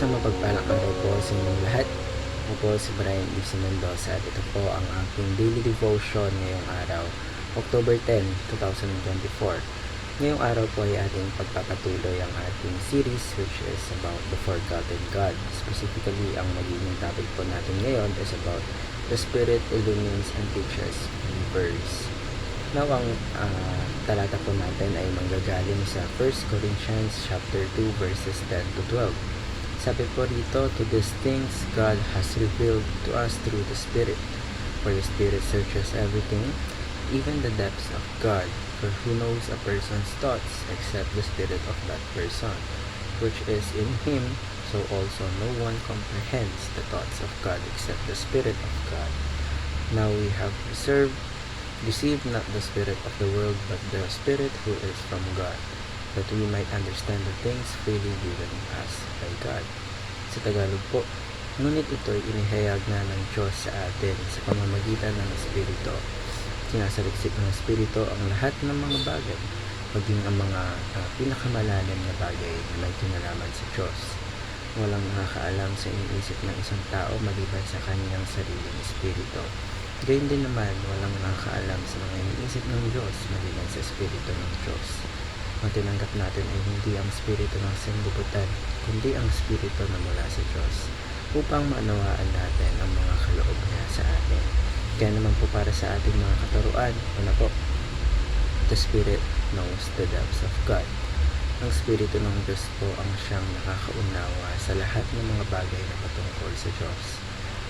Isang mapagpalang araw po sa inyong lahat. Ako po si Brian Isi Mendoza at ito po ang aking daily devotion ngayong araw, October 10, 2024. Ngayong araw po ay ating pagpapatuloy ang ating series which is about the forgotten God. Specifically, ang magiging topic po natin ngayon is about the Spirit illumines and teaches believers. Now, ang talata po natin ay manggagaling sa 1 Corinthians chapter 2 verses 10 to 12. Sabi po rito, to these things God has revealed to us through the Spirit. For the Spirit searches everything, even the depths of God. For who knows a person's thoughts except the spirit of that person, which is in him, so also no one comprehends the thoughts of God except the Spirit of God. Now we have received not the spirit of the world, but the Spirit who is from God, that we might understand the things freely given us by God. Sa Tagalog po, ngunit ito'y inihayag na ng Diyos sa atin sa pamamagitan ng Espiritu. Sinasaliksik ng Espiritu ang lahat ng mga bagay, maging ang mga pinakamalalim na bagay na may kinalaman sa Diyos. Walang nakakaalam sa iniisip ng isang tao maliban sa kanyang sariling Espiritu. Gayun din naman, walang nakakaalam sa mga iniisip ng Diyos maliban sa Espiritu ng Diyos. Ang tinanggap natin ay hindi ang Espiritu ng sanlibutan, kundi ang Espiritu na mula sa Diyos, upang maunawaan natin ang mga kaloob niya sa atin. Kaya naman po para sa ating mga katuruan, po, the Spirit knows the depths of God. Ang Espiritu ng Diyos po ang siyang nakakaunawa sa lahat ng mga bagay na patungkol sa Diyos.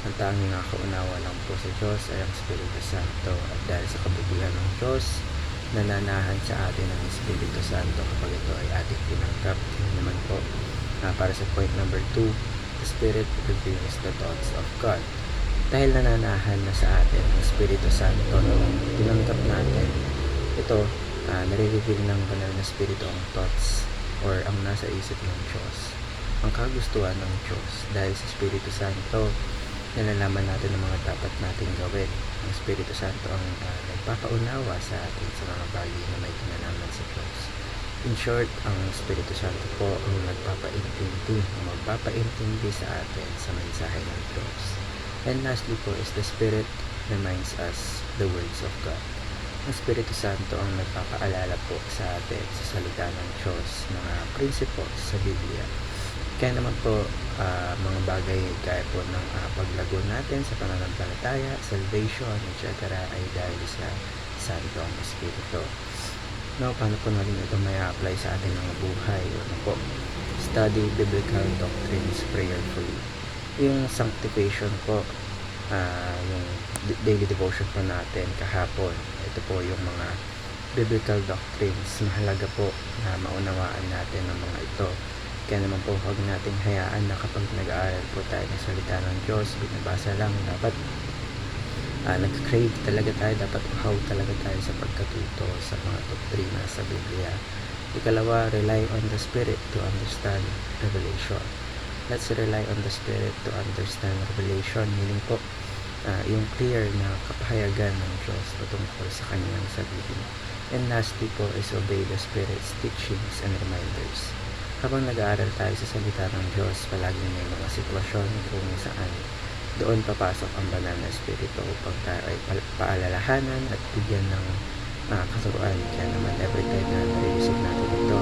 Ang tanging nakakaunawa lang po sa Diyos ay ang Espiritu Santo, at dahil sa kabutihan ng Diyos, nananahan sa atin ang Espiritu Santo kapag ito ay ating tinanggap. Yun naman po, para sa point number 2, the Spirit reveals the thoughts of God. Dahil nananahan na sa atin ang Espiritu Santo nung tinanggap natin, ito, nare-reveal ng banal na Espiritu ang thoughts or ang nasa isip ng Diyos, ang kagustuhan ng Diyos. Dahil sa Espiritu Santo, nalalaman natin ang mga dapat nating gawin. Ang Espiritu Santo ang nagpapaunawa sa atin sa mga bagay na may kinalaman sa Diyos. In short, ang Espiritu Santo po ang magpapaintindi sa atin sa mensahe ng Diyos. And lastly po is the Spirit reminds us the words of God. Ang Espiritu Santo ang nagpapaalala po sa atin sa salita ng Diyos, mga principles sa Biblia. Kaya naman po, mga bagay gaya po ng paglago natin sa pananampalataya, salvation, etc. ay dahil sa Santong Espiritu. Now, paano po natin ito may apply sa ating mga buhay? Study biblical doctrines prayerfully. Yung sanctification po, yung daily devotion po natin kahapon, ito po yung mga biblical doctrines. Mahalaga po na maunawaan natin ang mga ito. Kaya naman po, huwag nating hayaan na kapag nag-aaral po tayo ng salita ng Diyos, binabasa lang, dapat nag-crave talaga tayo, dapat uhaw talaga tayo sa pagkatuto sa mga doktrina sa Biblia. Ikalawa, rely on the Spirit to understand revelation. Let's rely on the Spirit to understand revelation, meaning po, yung clear na kapahayagan ng Diyos patungkol sa kanyang sarili. And lastly po is obey the Spirit's teachings and reminders. Habang nag-aaral tayo sa salita ng Diyos, palaging may mga sitwasyon kung saan doon papasok ang banal na Espiritu upang tayo ay paalalahanan at bigyan ng katuruan. Kaya naman every time na nare-receive natin ito,